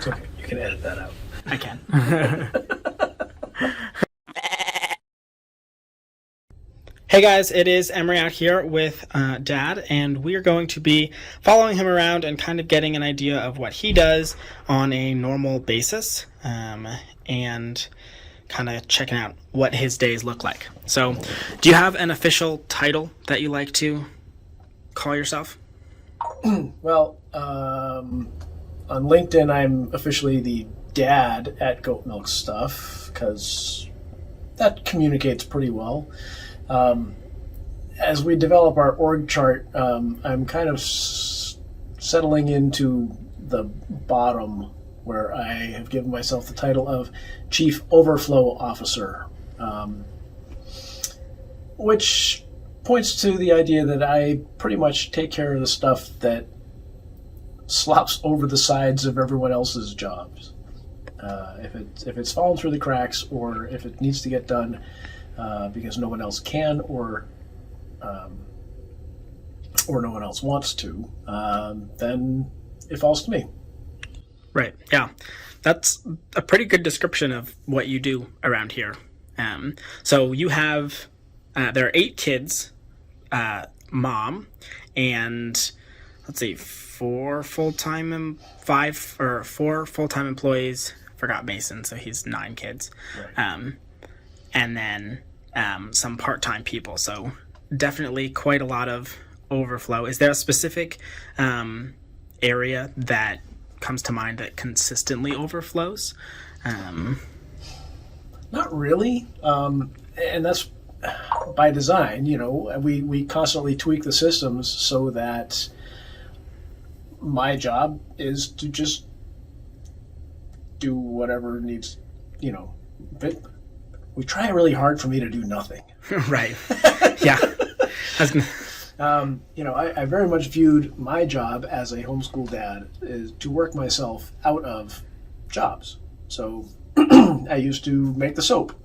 It's okay. You can edit that out. I can. Hey guys, it is Emery out here with Dad, and we are going to be following him around and kind of getting an idea of what he does on a normal basis, and kind of checking out what his days look like. So, do you have an official title that you like to call yourself? Well, on LinkedIn, I'm officially the dad at Goat Milk Stuff because that communicates pretty well. As we develop our org chart, I'm kind of settling into the bottom where I have given myself the title of Chief Overflow Officer, which points to the idea that I pretty much take care of the stuff that slops over the sides of everyone else's jobs. If it's fallen through the cracks, or if it needs to get done because no one else can, or no one else wants to, then it falls to me. Right. Yeah, that's a pretty good description of what you do around here. So you have there are 8 kids, mom, and let's see, 4 full-time employees. Forgot Mason, so he's 9 kids. Right. And then some part-time people. So definitely quite a lot of overflow. Is there a specific area that comes to mind that consistently overflows? Not really. And that's by design. You know, we constantly tweak the systems so that my job is to just do whatever needs, but we try really hard for me to do nothing. Right. Yeah. I very much viewed my job as a homeschool dad is to work myself out of jobs. So I used to make the soap,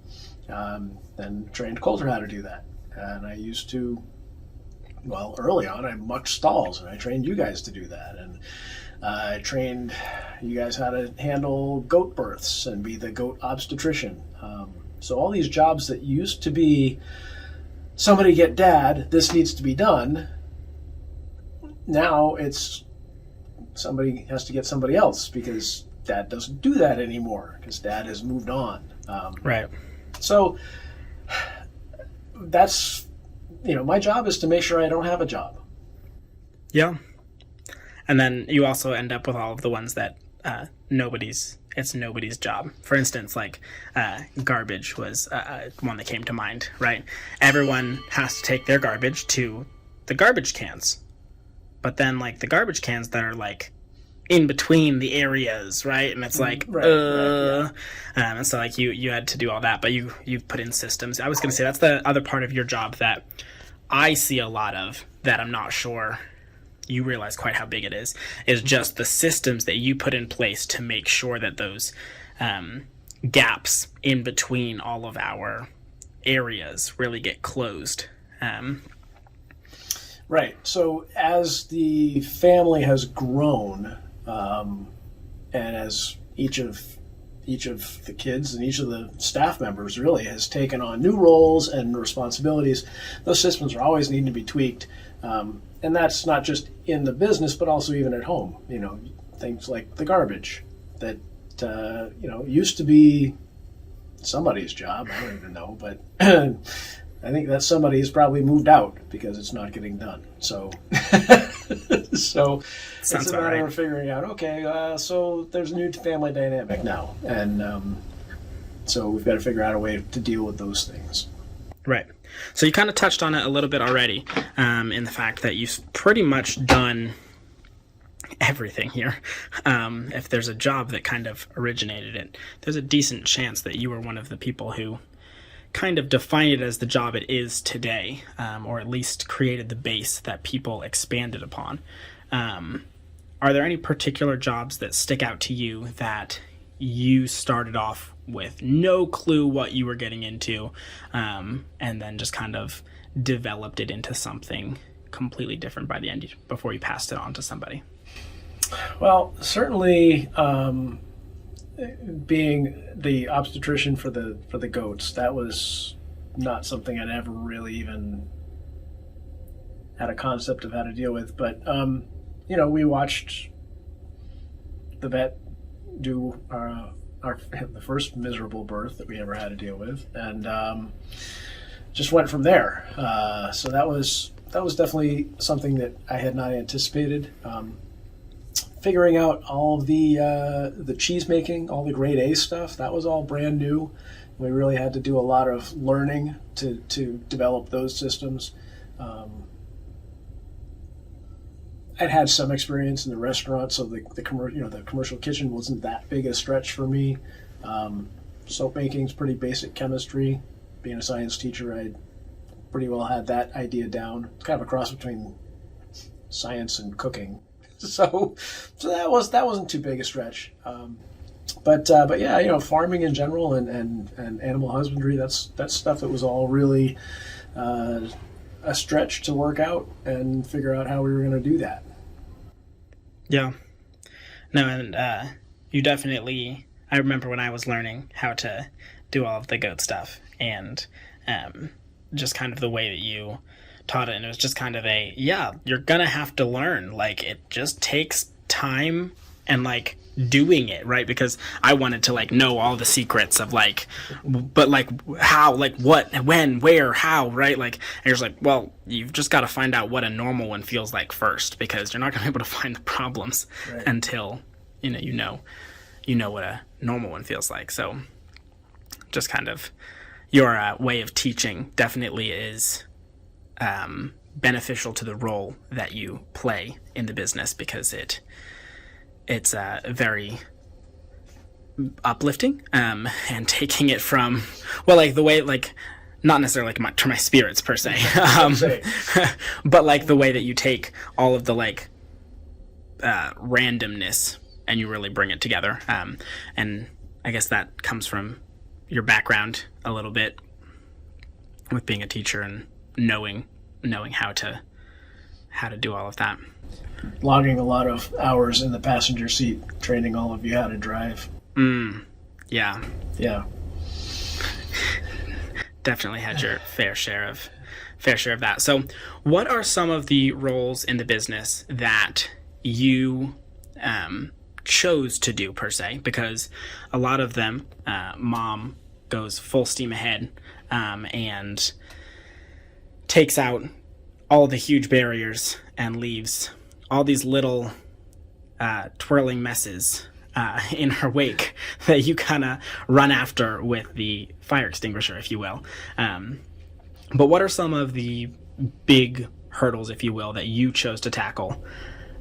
then trained Coulter how to do that. And I used to, early on, I mucked stalls, and I trained you guys to do that. And I trained you guys how to handle goat births and be the goat obstetrician. So all these jobs that used to be somebody get dad, this needs to be done. Now it's somebody has to get somebody else because dad doesn't do that anymore because dad has moved on. Right. So that's, my job is to make sure I don't have a job. Yeah. And then you also end up with all of the ones that it's nobody's job. For instance, like garbage was one that came to mind, right? Everyone has to take their garbage to the garbage cans. But then like the garbage cans that are like in between the areas, right? And it's like, right. And so like you had to do all that, but you put in systems. I was going to say that's the other part of your job that I see a lot of that I'm not sure you realize quite how big it is just the systems that you put in place to make sure that those gaps in between all of our areas really get closed. Right. So as the family has grown, and as each of the kids and each of the staff members really has taken on new roles and responsibilities, those systems are always needing to be tweaked. And that's not just in the business, but also even at home. Things like the garbage that, used to be somebody's job. I don't even know, but I think that somebody has probably moved out because it's not getting done. So, so it's a matter of figuring out, okay, so there's a new family dynamic now. And so we've got to figure out a way to deal with those things. Right. So you kind of touched on it a little bit already, in the fact that you've pretty much done everything here. If there's a job that kind of originated it, there's a decent chance that you were one of the people who kind of defined it as the job it is today, or at least created the base that people expanded upon. Are there any particular jobs that stick out to you that you started off with no clue what you were getting into, and then just kind of developed it into something completely different by the end before you passed it on to somebody? Well, certainly being the obstetrician for the goats, that was not something I'd ever really even had a concept of how to deal with. But we watched the vet do the first miserable birth that we ever had to deal with, and just went from there. So that was definitely something that I had not anticipated. Figuring out all of the cheese making, all the grade A stuff, that was all brand new. We really had to do a lot of learning to develop those systems. I'd had some experience in the restaurant, so the commercial kitchen wasn't that big a stretch for me. Soap making is pretty basic chemistry. Being a science teacher, I pretty well had that idea down. It's kind of a cross between science and cooking. So that wasn't too big a stretch. But yeah, farming in general and animal husbandry, that's stuff that was all really a stretch to work out and figure out how we were going to do that. Yeah. No, and you definitely, I remember when I was learning how to do all of the goat stuff, and just kind of the way that you taught it, and it was just kind of you're gonna have to learn, like, it just takes time and like doing it, right? Because I wanted to like know all the secrets of like, but like how, like what, when, where, how, right? Like, and you're just like, well, you've just got to find out what a normal one feels like first, because you're not gonna be able to find the problems until you know what a normal one feels like. So just kind of your way of teaching definitely is beneficial to the role that you play in the business, because it's very uplifting, and taking it from, well, like the way, like, not necessarily like to my spirits per se, but like the way that you take all of the like randomness and you really bring it together, and I guess that comes from your background a little bit with being a teacher and knowing how to do all of that. Logging a lot of hours in the passenger seat, training all of you how to drive. Yeah. Yeah. Definitely had your fair share of that. So what are some of the roles in the business that you chose to do per se? Because a lot of them, mom goes full steam ahead, and takes out all the huge barriers and leaves all these little twirling messes in her wake that you kind of run after with the fire extinguisher, if you will. But what are some of the big hurdles, if you will, that you chose to tackle?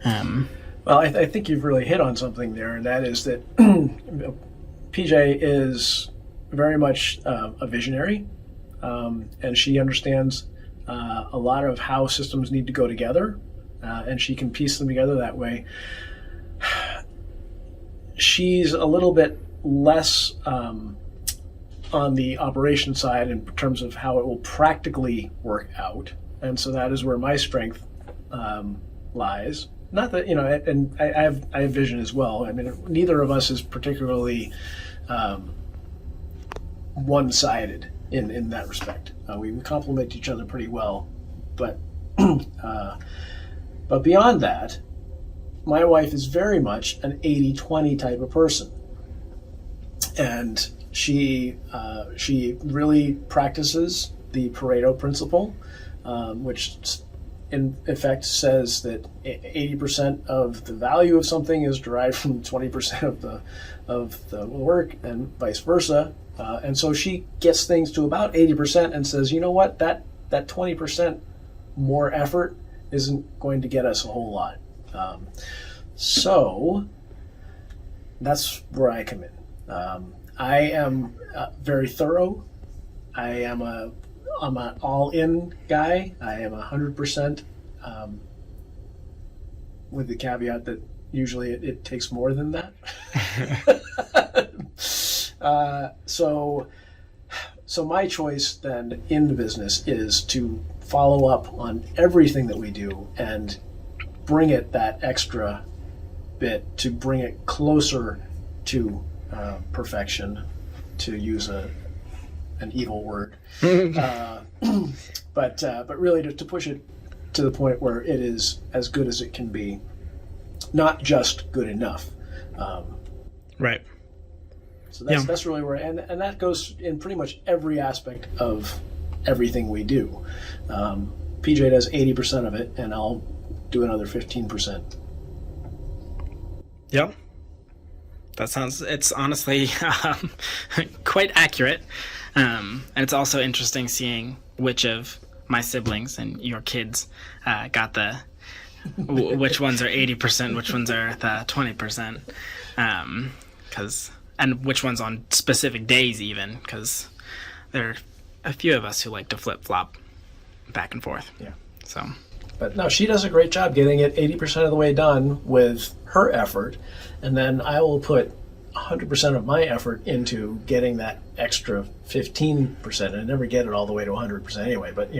Well, I think you've really hit on something there, and that is that PJ is very much a visionary, and she understands a lot of how systems need to go together, and she can piece them together that way. She's a little bit less on the operation side in terms of how it will practically work out, and so that is where my strength lies. Not that, and I have vision as well. I mean, neither of us is particularly one-sided in that respect. We complement each other pretty well, but beyond that, my wife is very much an 80-20 type of person, and she really practices the Pareto principle, which in effect says that 80% of the value of something is derived from 20% of the work, and vice versa. And so she gets things to about 80% and says, you know what, that 20% more effort isn't going to get us a whole lot. So that's where I come in. I am very thorough. I'm an all-in guy. I am 100%, with the caveat that usually it takes more than that. So my choice then in the business is to follow up on everything that we do and bring it that extra bit to bring it closer to perfection, to use an evil word, but really to push it to the point where it is as good as it can be, not just good enough. Right. So that's really where, and that goes in pretty much every aspect of everything we do. PJ does 80% of it, and I'll do another 15%. Yep. It's honestly quite accurate. And it's also interesting seeing which of my siblings and your kids got which ones are 80%, which ones are the 20%. And which ones on specific days even, because there are a few of us who like to flip-flop back and forth. Yeah. So. But no, she does a great job getting it 80% of the way done with her effort, and then I will put 100% of my effort into getting that extra 15%, and I never get it all the way to 100% anyway, but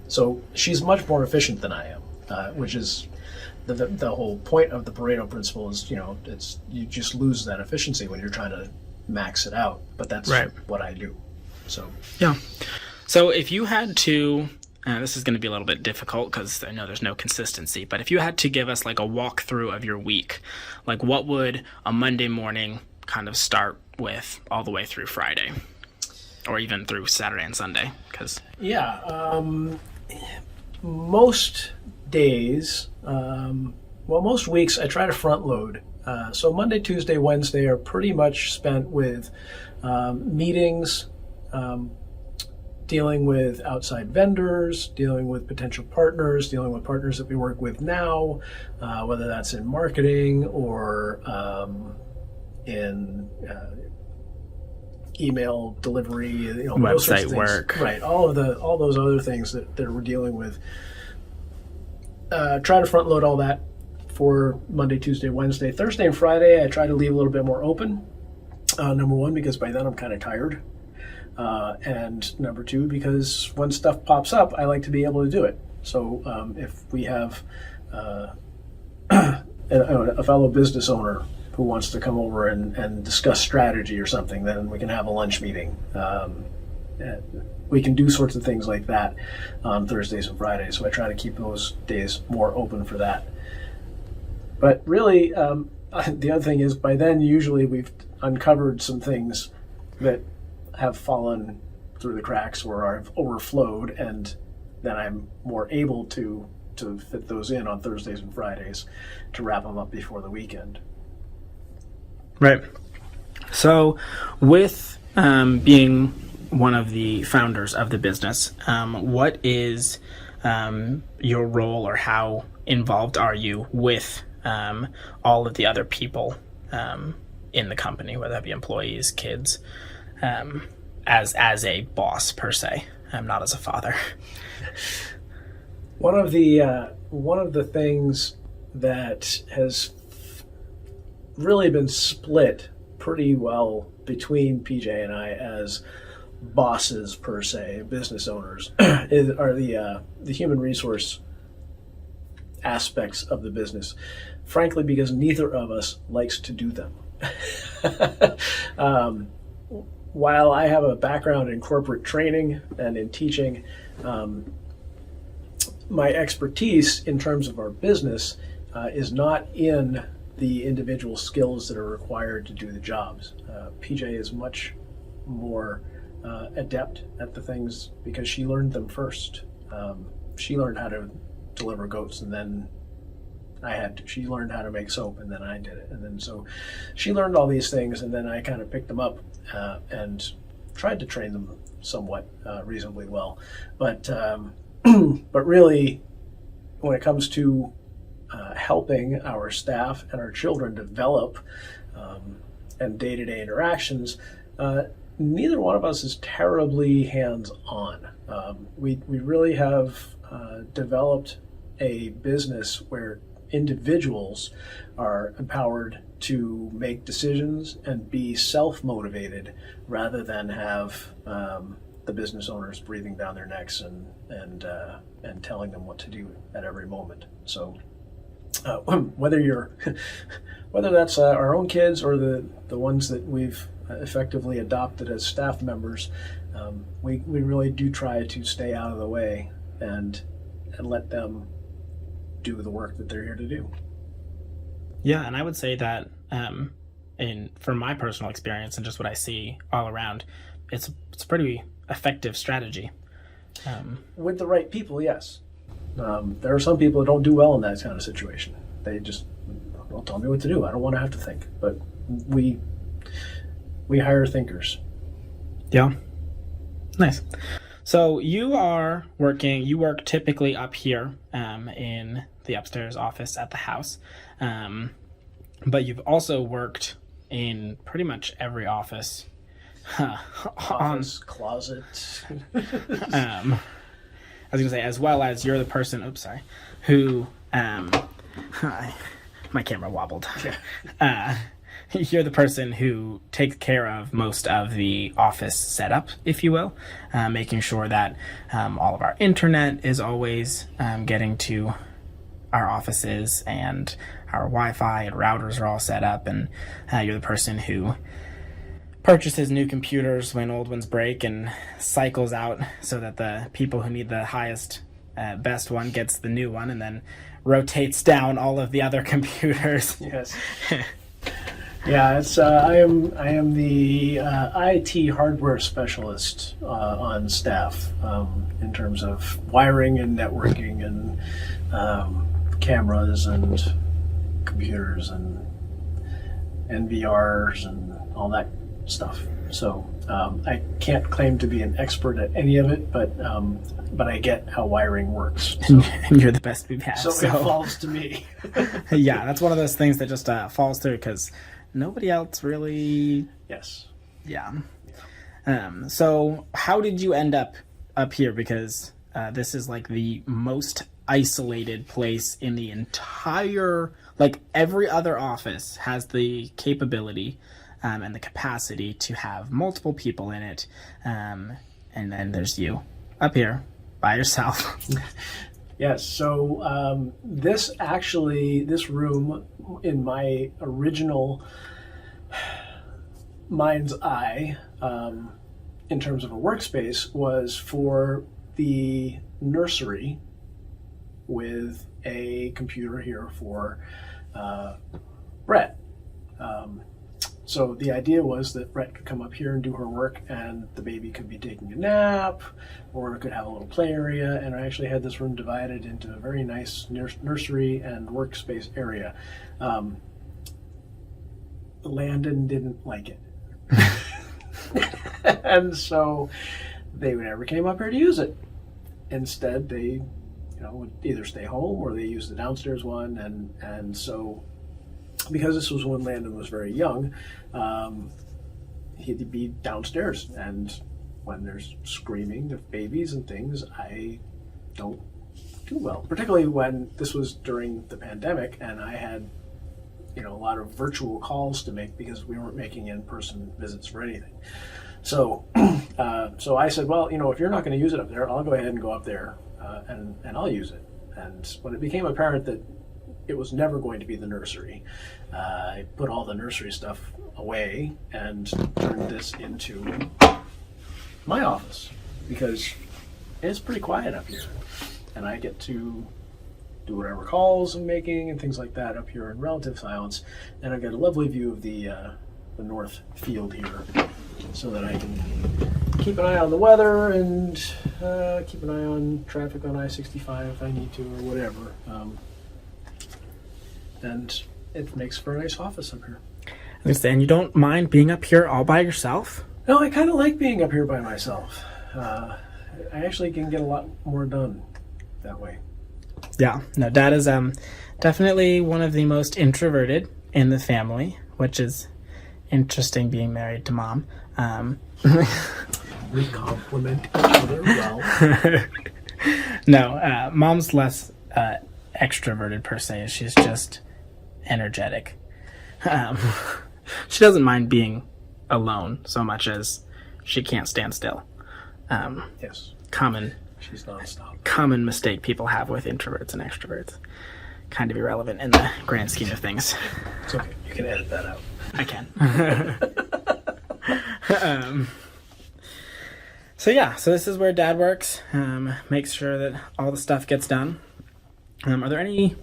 so she's much more efficient than I am, which is the whole point of the Pareto principle is, you just lose that efficiency when you're trying to max it out, but that's right. What I do. So yeah. So if you had to, this is going to be a little bit difficult because I know there's no consistency, but if you had to give us like a walkthrough of your week, like what would a Monday morning kind of start with all the way through Friday, or even through Saturday and Sunday? Most days, most weeks I try to front load. So Monday, Tuesday, Wednesday are pretty much spent with meetings, dealing with outside vendors, dealing with potential partners, dealing with partners that we work with now, whether that's in marketing or in email delivery, website work, right? All those other things that we're dealing with. Try to front load all that for Monday, Tuesday, Wednesday. Thursday and Friday I try to leave a little bit more open. Number one, because by then I'm kind of tired, and number two, because when stuff pops up, I like to be able to do it. So if we have a fellow business owner who wants to come over and discuss strategy or something, then we can have a lunch meeting. We can do sorts of things like that on Thursdays and Fridays, so I try to keep those days more open for that. But really, the other thing is, by then usually we've uncovered some things that have fallen through the cracks or have overflowed, and then I'm more able to fit those in on Thursdays and Fridays to wrap them up before the weekend. Right. So with being one of the founders of the business, what is your role, or how involved are you with all of the other people in the company, whether that be employees, kids, as a boss per se, not as a father? One of the things that has really been split pretty well between PJ and I as bosses per se, business owners, are the human resource aspects of the business. Frankly, because neither of us likes to do them. While I have a background in corporate training and in teaching, my expertise in terms of our business is not in the individual skills that are required to do the jobs. PJ is much more adept at the things because she learned them first. She learned how to deliver goats, and then she learned how to make soap, and then I did it. And then so she learned all these things, and then I kind of picked them up and tried to train them somewhat reasonably well. But really, when it comes to helping our staff and our children develop and day-to-day interactions, neither one of us is terribly hands-on. We really have developed a business where individuals are empowered to make decisions and be self-motivated rather than have the business owners breathing down their necks and telling them what to do at every moment. So whether whether that's our own kids or the ones that we've effectively adopted as staff members, we really do try to stay out of the way and let them do the work that they're here to do. Yeah, and I would say that from my personal experience and just what I see all around, it's a pretty effective strategy. With the right people, yes. There are some people that don't do well in that kind of situation. They just don't tell me what to do. I don't want to have to think. But we hire thinkers. Yeah. Nice. So you work typically up here in the upstairs office at the house. But you've also worked in pretty much every office. Office, closet. I was gonna say, as well as you're the person. Oops, sorry. Who? My camera wobbled. Yeah. You're the person who takes care of most of the office setup, if you will, making sure that all of our internet is always getting to our offices, and our Wi-Fi and routers are all set up, and you're the person who purchases new computers when old ones break and cycles out so that the people who need the highest, best one gets the new one, and then rotates down all of the other computers. Yes. Yeah, it's I am the IT hardware specialist on staff in terms of wiring and networking and cameras and computers and NVRs and all that stuff. So I can't claim to be an expert at any of it, but I get how wiring works. So, And you're the best we've had. so it falls to me. Yeah, that's one of those things that just falls through because nobody else really. Yes. Yeah. So how did you end up here? Because this is like the most isolated place in the entire, like every other office has the capability and the capacity to have multiple people in it. And then there's you up here by yourself. Yes. So this room in my original mind's eye, in terms of a workspace, was for the nursery with a computer here for Brett. So the idea was that Brett could come up here and do her work, and the baby could be taking a nap, or it could have a little play area. And I actually had this room divided into a very nice nursery and workspace area. Landon didn't like it. And so they never came up here to use it. Instead, they would either stay home or they used the downstairs one. And so, because this was when Landon was very young, he'd be downstairs. And when there's screaming of babies and things, I don't do well. Particularly when this was during the pandemic and I had a lot of virtual calls to make because we weren't making in-person visits for anything. So so I said, well, if you're not going to use it up there, I'll go ahead and go up there and I'll use it. And when it became apparent that it was never going to be the nursery, I put all the nursery stuff away and turned this into my office because it's pretty quiet up here. And I get to do whatever calls I'm making and things like that up here in relative silence. And I've got a lovely view of the north field here so that I can keep an eye on the weather and keep an eye on traffic on I-65 if I need to or whatever. And it makes for a nice office up here. And you don't mind being up here all by yourself? No, I kind of like being up here by myself. I actually can get a lot more done that way. Yeah, no, Dad is definitely one of the most introverted in the family, which is interesting being married to Mom. We complement each other well. No, Mom's less extroverted per se. She's just energetic. She doesn't mind being alone so much as she can't stand still. Yes. Common She's nonstop. Common mistake people have with introverts and extroverts. kind of irrelevant in the grand scheme of things. It's okay. You can edit that out. I can. So yeah, so this is where Dad works. Makes sure that all the stuff gets done. Are there any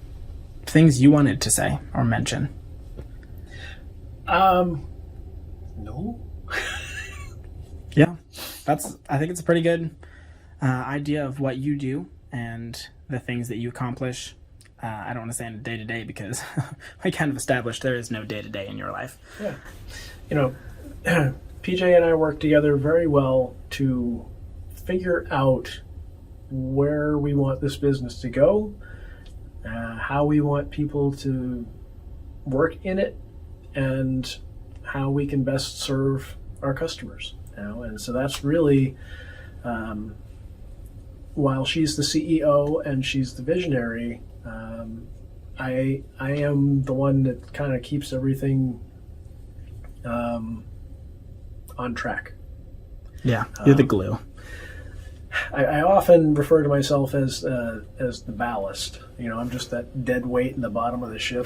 things you wanted to say or mention? No. Yeah, I think it's a pretty good idea of what you do and the things that you accomplish. I don't want to say in a day-to-day because we kind of established there is no day-to-day in your life. Yeah. PJ and I work together very well to figure out where we want this business to go, how we want people to work in it, and how we can best serve our customers. And so that's really, while she's the CEO and she's the visionary, I am the one that kind of keeps everything on track. Yeah, you're the glue. I often refer to myself as the ballast. I'm just that dead weight in the bottom of the ship,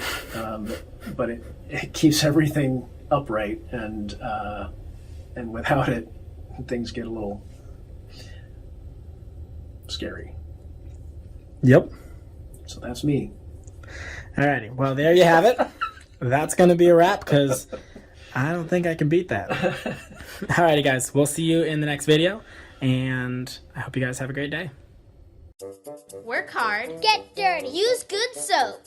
but it keeps everything upright, and without it, things get a little scary. Yep. So that's me. Alrighty, well there you have it. That's going to be a wrap because I don't think I can beat that. Alrighty guys, we'll see you in the next video, and I hope you guys have a great day. Work hard. Get dirty. Use good soap.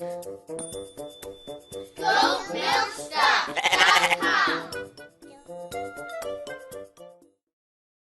GoatMilkStuff.com